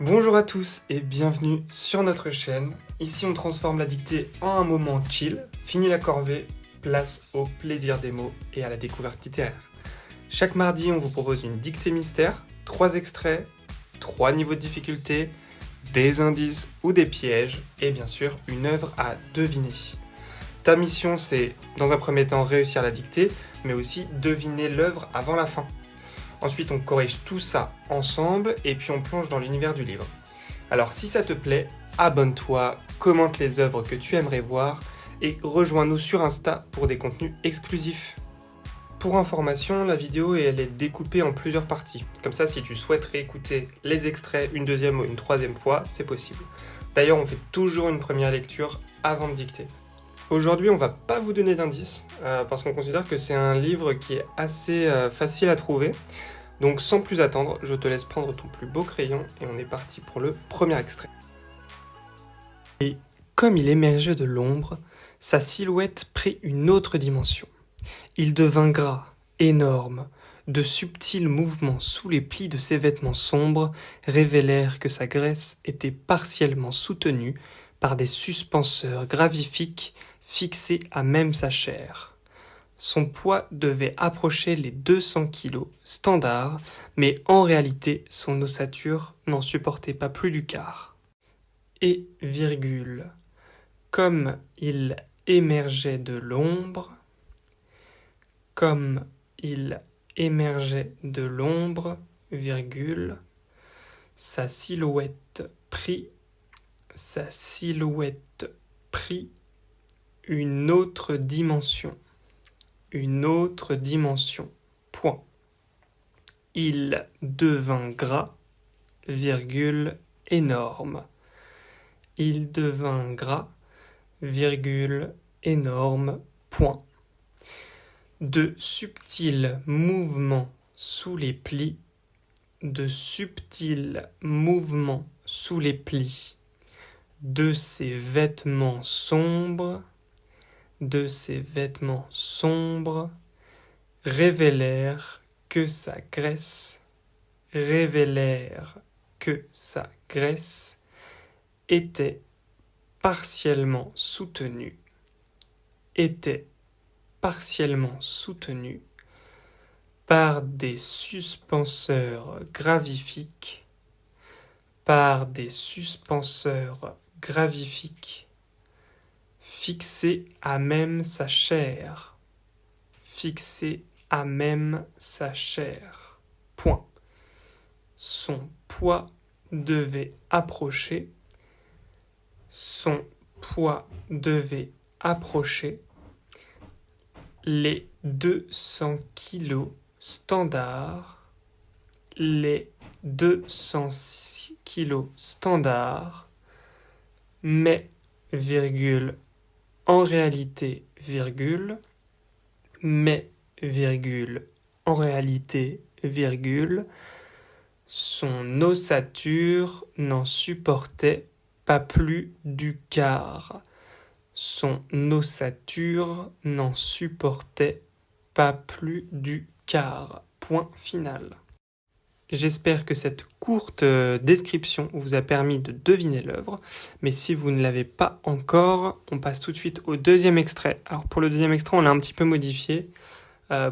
Bonjour à tous et bienvenue sur notre chaîne. Ici on transforme la dictée en un moment chill. Fini la corvée, place au plaisir des mots et à la découverte littéraire. Chaque mardi on vous propose une dictée mystère, 3 extraits, 3 niveaux de difficulté, des indices ou des pièges et bien sûr une œuvre à deviner. Ta mission c'est dans un premier temps réussir la dictée mais aussi deviner l'œuvre avant la fin. Ensuite, on corrige tout ça ensemble et puis on plonge dans l'univers du livre. Alors si ça te plaît, abonne-toi, commente les œuvres que tu aimerais voir et rejoins-nous sur Insta pour des contenus exclusifs. Pour information, la vidéo elle est découpée en plusieurs parties. Comme ça, si tu souhaites réécouter les extraits une deuxième ou une troisième fois, c'est possible. D'ailleurs, on fait toujours une première lecture avant de dicter. Aujourd'hui, on va pas vous donner d'indices parce qu'on considère que c'est un livre qui est assez facile à trouver. Donc sans plus attendre, je te laisse prendre ton plus beau crayon et on est parti pour le premier extrait. Et comme il émergeait de l'ombre, sa silhouette prit une autre dimension. Il devint gras, énorme. De subtils mouvements sous les plis de ses vêtements sombres révélèrent que sa graisse était partiellement soutenue par des suspenseurs gravifiques fixés à même sa chair. Son poids devait approcher les 200 kg standard, mais en réalité, son ossature n'en supportait pas plus du quart. Et virgule, comme il émergeait de l'ombre, virgule, sa silhouette prit une autre dimension. Point. Il devint gras, virgule, énorme. Il devint gras, virgule, énorme, point. De subtils mouvements sous les plis, de ses vêtements sombres, révélèrent que sa graisse était partiellement soutenue par des suspenseurs gravifiques fixés à même sa chair. Point. Son poids devait approcher les 200 kg standard, mais, virgule, en réalité, son ossature n'en supportait pas plus du quart. Point final. J'espère que cette courte description vous a permis de deviner l'œuvre, mais si vous ne l'avez pas encore, on passe tout de suite au deuxième extrait. Alors pour le deuxième extrait, on l'a un petit peu modifié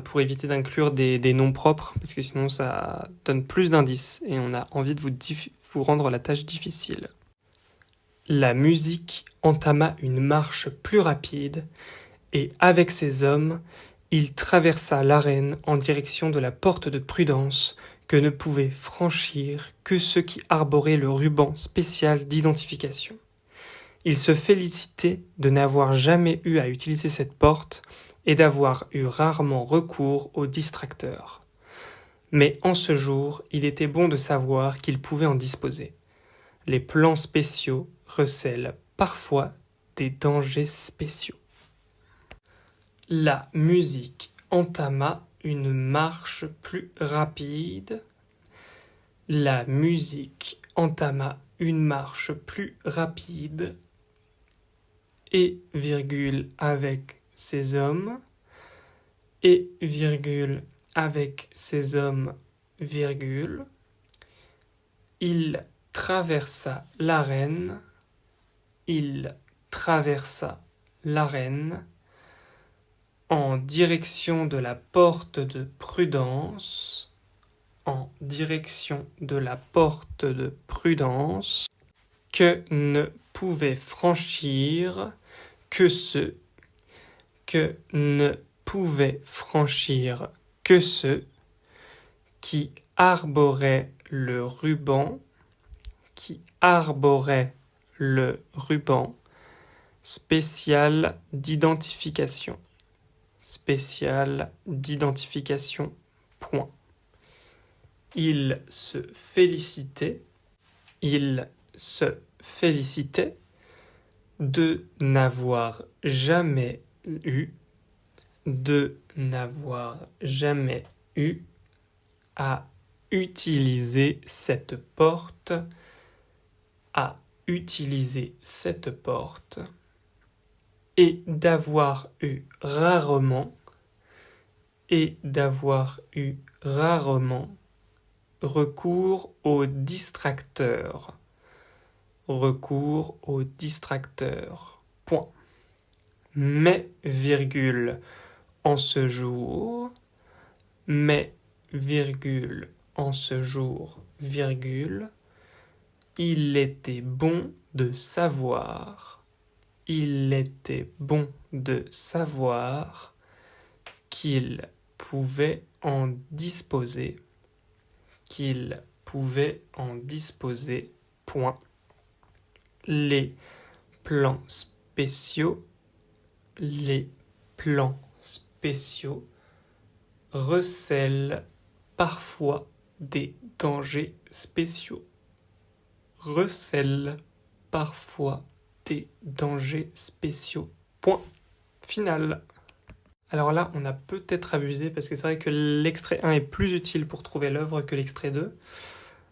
pour éviter d'inclure des noms propres, parce que sinon ça donne plus d'indices et on a envie de vous rendre la tâche difficile. La musique entama une marche plus rapide, et avec ses hommes, il traversa l'arène en direction de la porte de Prudence que ne pouvaient franchir que ceux qui arboraient le ruban spécial d'identification. Il se félicitait de n'avoir jamais eu à utiliser cette porte et d'avoir eu rarement recours aux distracteurs. Mais en ce jour, il était bon de savoir qu'il pouvait en disposer. Les plans spéciaux recèlent parfois des dangers spéciaux. La musique entama une marche plus rapide. Et virgule avec ses hommes, virgule, il traversa l'arène, il traversa l'arène en direction de la porte de Prudence, en direction de la porte de Prudence, que ne pouvait franchir que ceux, que ne pouvaient franchir que ceux qui arboraient le ruban, qui arboraient le ruban spécial d'identification. Spécial d'identification, point. Il se félicitait de n'avoir jamais eu à utiliser cette porte, et d'avoir eu rarement recours aux distracteurs. Point. Mais, virgule, en ce jour, virgule, il était bon de savoir qu'il pouvait en disposer, point. Les plans spéciaux recèlent parfois des dangers spéciaux. Point final. Alors là, on a peut-être abusé parce que c'est vrai que l'extrait 1 est plus utile pour trouver l'œuvre que l'extrait 2.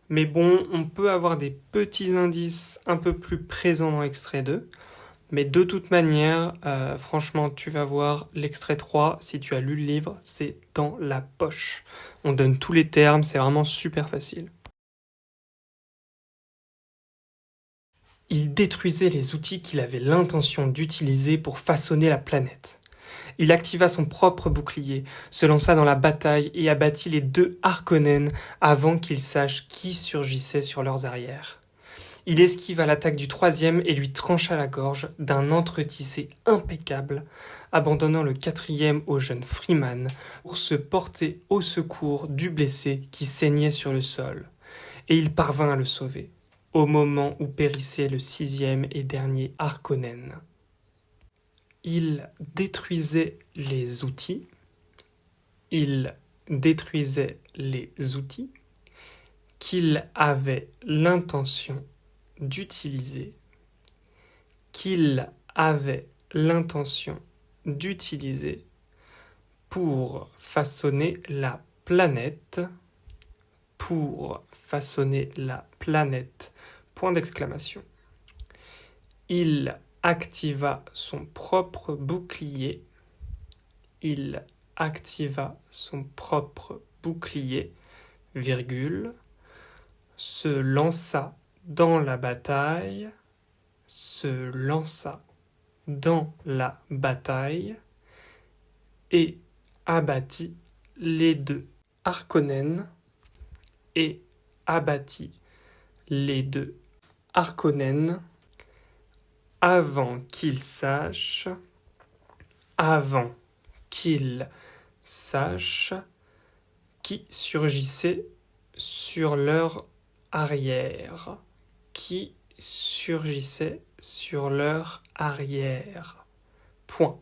Mais bon, on peut avoir des petits indices un peu plus présents dans l'extrait 2. Mais de toute manière, franchement, tu vas voir l'extrait 3, si tu as lu le livre, c'est dans la poche. On donne tous les termes, c'est vraiment super facile. Il détruisait les outils qu'il avait l'intention d'utiliser pour façonner la planète. Il activa son propre bouclier, se lança dans la bataille et abattit les 2 Harkonnen avant qu'ils sachent qui surgissait sur leurs arrières. Il esquiva l'attaque du 3e et lui trancha la gorge d'un entretissé impeccable, abandonnant le 4e au jeune Freeman pour se porter au secours du blessé qui saignait sur le sol. Et il parvint à le sauver, au moment où périssait le 6e et dernier Harkonnen. Il détruisait les outils qu'il avait l'intention d'utiliser pour façonner la planète, point d'exclamation. Il activa son propre bouclier, virgule, se lança dans la bataille, et abattit les 2 Harkonnen, avant qu'il sache qui surgissait sur leur arrière. Point.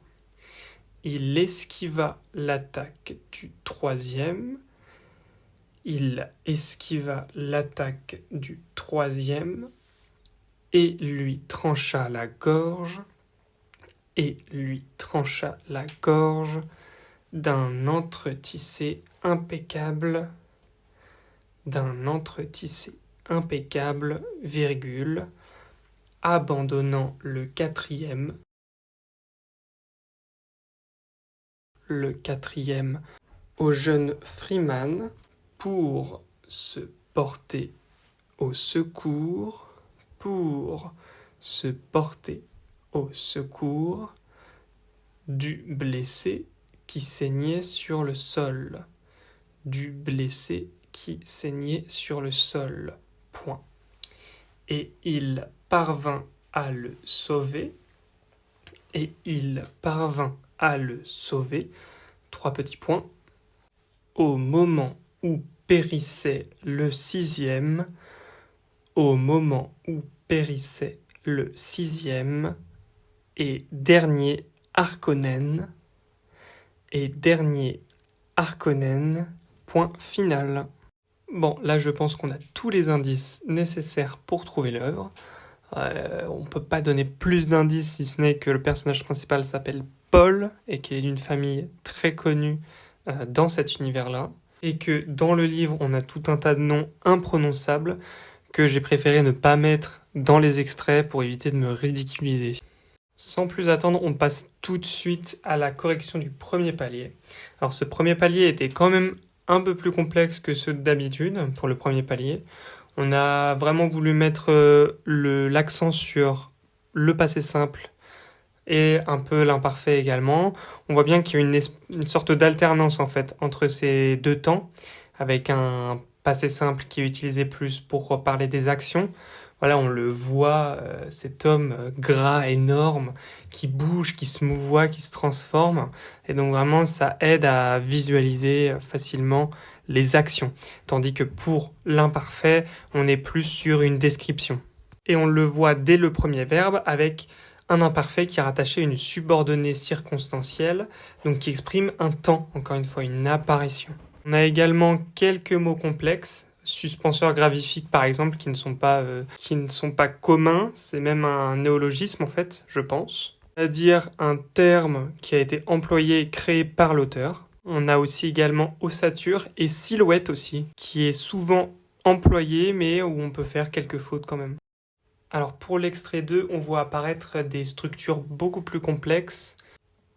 Il esquiva l'attaque du 3e, et lui trancha la gorge, d'un entretissé impeccable, virgule, abandonnant le 4e au jeune Freeman pour se porter au secours pour se porter au secours du blessé qui saignait sur le sol. Du blessé qui saignait sur le sol. Point. Et il parvint à le sauver. Et il parvint à le sauver. 3 petits points. Au moment où périssait le 6e, au moment où périssait le 6e, et dernier Harkonnen, point final. Bon, là je pense qu'on a tous les indices nécessaires pour trouver l'œuvre. On peut pas donner plus d'indices si ce n'est que le personnage principal s'appelle Paul et qu'il est d'une famille très connue dans cet univers-là. Et que dans le livre, on a tout un tas de noms imprononçables que j'ai préféré ne pas mettre dans les extraits pour éviter de me ridiculiser. Sans plus attendre, on passe tout de suite à la correction du premier palier. Alors ce premier palier était quand même un peu plus complexe que ceux d'habitude pour le premier palier. On a vraiment voulu mettre l'accent sur le passé simple et un peu l'imparfait également. On voit bien qu'il y a une sorte d'alternance en fait entre ces deux temps, avec un passé simple qui est utilisé plus pour parler des actions. Voilà, on le voit, cet homme gras, énorme, qui bouge, qui se mouvoie, qui se transforme. Et donc vraiment, ça aide à visualiser facilement les actions. Tandis que pour l'imparfait, on est plus sur une description. Et on le voit dès le premier verbe avec un imparfait qui est rattaché à une subordonnée circonstancielle, donc qui exprime un temps, encore une fois, une apparition. On a également quelques mots complexes, suspenseurs gravifiques par exemple, qui ne sont pas communs, c'est même un néologisme en fait, je pense. C'est-à-dire un terme qui a été employé et créé par l'auteur. On a aussi également ossature et silhouette aussi, qui est souvent employé mais où on peut faire quelques fautes quand même. Alors pour l'extrait 2, on voit apparaître des structures beaucoup plus complexes,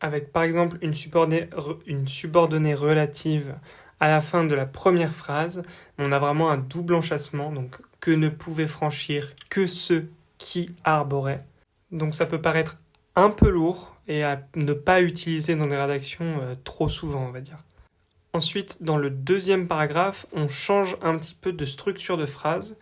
avec par exemple une subordonnée relative à la fin de la première phrase. On a vraiment un double enchâssement, donc que ne pouvaient franchir que ceux qui arboraient. Donc ça peut paraître un peu lourd et à ne pas utiliser dans des rédactions trop souvent, on va dire. Ensuite, dans le deuxième paragraphe, on change un petit peu de structure de phrase,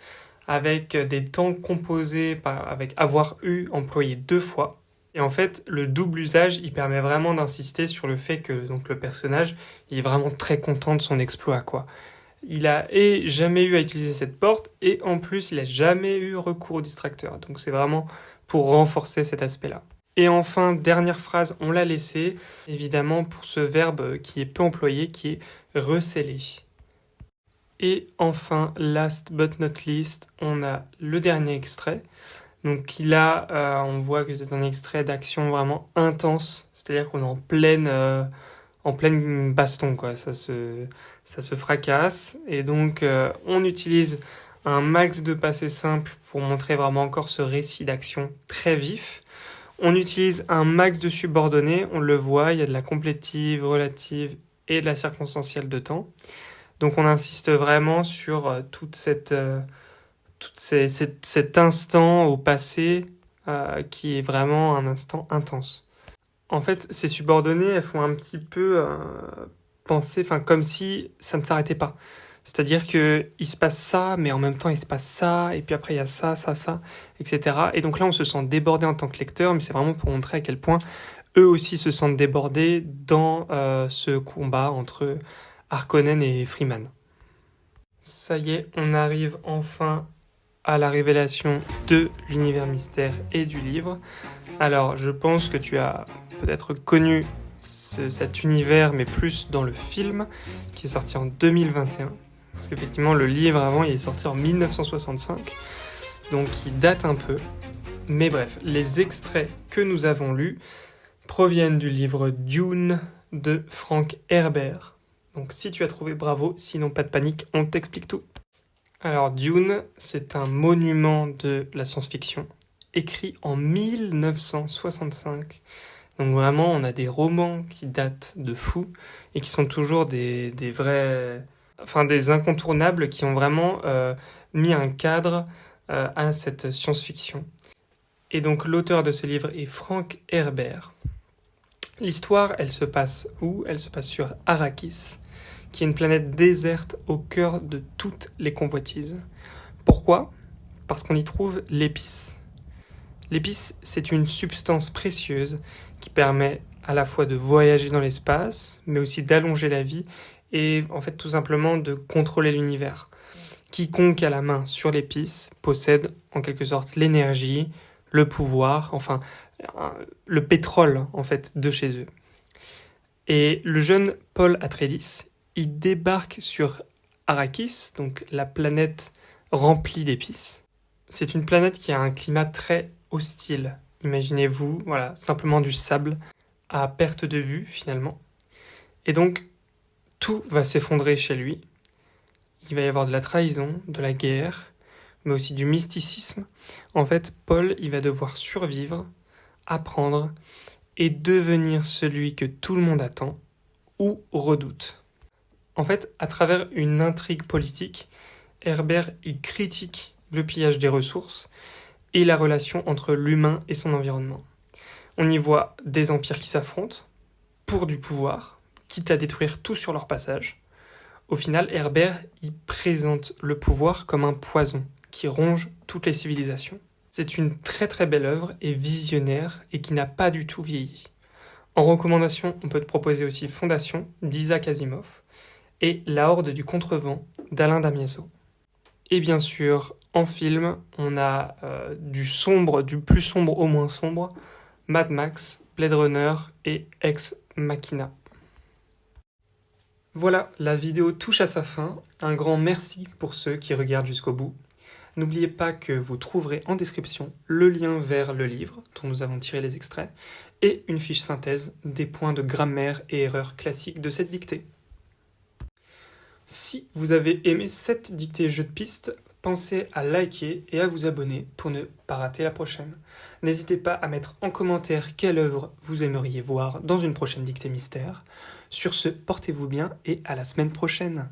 avec des temps composés avec avoir eu employé 2 fois. Et en fait, le double usage, il permet vraiment d'insister sur le fait que donc, le personnage il est vraiment très content de son exploit, quoi. Il a jamais eu à utiliser cette porte, et en plus, il a jamais eu recours au distracteur. Donc c'est vraiment pour renforcer cet aspect-là. Et enfin, dernière phrase, on l'a laissé, évidemment, pour ce verbe qui est peu employé, qui est recéler. Et enfin, last but not least, on a le dernier extrait. Donc là, on voit que c'est un extrait d'action vraiment intense, c'est-à-dire qu'on est en pleine baston, quoi. Ça se fracasse, et donc on utilise un max de passé simple pour montrer vraiment encore ce récit d'action très vif. On utilise un max de subordonnées, on le voit, il y a de la complétive, relative et de la circonstancielle de temps. Donc on insiste vraiment sur cet instant au passé qui est vraiment un instant intense. En fait, ces subordonnées, elles font un petit peu penser, comme si ça ne s'arrêtait pas. C'est-à-dire qu'il se passe ça, mais en même temps il se passe ça, et puis après il y a ça, etc. Et donc là on se sent débordé en tant que lecteur, mais c'est vraiment pour montrer à quel point eux aussi se sentent débordés dans ce combat entre Harkonnen et Freeman. Ça y est, on arrive enfin à la révélation de l'univers mystère et du livre. Alors, je pense que tu as peut-être connu cet univers, mais plus dans le film, qui est sorti en 2021. Parce qu'effectivement, le livre avant, il est sorti en 1965, donc il date un peu. Mais bref, les extraits que nous avons lus proviennent du livre Dune de Frank Herbert. Donc si tu as trouvé, bravo, sinon pas de panique, on t'explique tout. Alors Dune, c'est un monument de la science-fiction, écrit en 1965. Donc vraiment, on a des romans qui datent de fou et qui sont toujours des vrais des incontournables qui ont vraiment mis un cadre à cette science-fiction. Et donc l'auteur de ce livre est Frank Herbert. L'histoire, elle se passe où? Elle se passe sur Arrakis, qui est une planète déserte au cœur de toutes les convoitises. Pourquoi? Parce qu'on y trouve l'épice. L'épice, c'est une substance précieuse qui permet à la fois de voyager dans l'espace, mais aussi d'allonger la vie et en fait tout simplement de contrôler l'univers. Quiconque a la main sur l'épice possède en quelque sorte l'énergie, le pouvoir, enfin le pétrole en fait de chez eux. Et le jeune Paul Atreides, il débarque sur Arrakis, donc la planète remplie d'épices. C'est une planète qui a un climat très hostile. Imaginez-vous, voilà, simplement du sable à perte de vue finalement. Et donc tout va s'effondrer chez lui. Il va y avoir de la trahison, de la guerre, mais aussi du mysticisme. En fait, Paul, il va devoir survivre, apprendre et devenir celui que tout le monde attend ou redoute. En fait, à travers une intrigue politique, Herbert il critique le pillage des ressources et la relation entre l'humain et son environnement. On y voit des empires qui s'affrontent pour du pouvoir, quitte à détruire tout sur leur passage. Au final, Herbert y présente le pouvoir comme un poison qui ronge toutes les civilisations. C'est une très très belle œuvre et visionnaire et qui n'a pas du tout vieilli. En recommandation, on peut te proposer aussi Fondation d'Isaac Asimov et La Horde du Contrevent d'Alain Damietzo. Et bien sûr, en film, on a du sombre, du plus sombre au moins sombre, Mad Max, Blade Runner et Ex Machina. Voilà, la vidéo touche à sa fin. Un grand merci pour ceux qui regardent jusqu'au bout. N'oubliez pas que vous trouverez en description le lien vers le livre dont nous avons tiré les extraits et une fiche synthèse des points de grammaire et erreurs classiques de cette dictée. Si vous avez aimé cette dictée jeu de piste, pensez à liker et à vous abonner pour ne pas rater la prochaine. N'hésitez pas à mettre en commentaire quelle œuvre vous aimeriez voir dans une prochaine dictée mystère. Sur ce, portez-vous bien et à la semaine prochaine.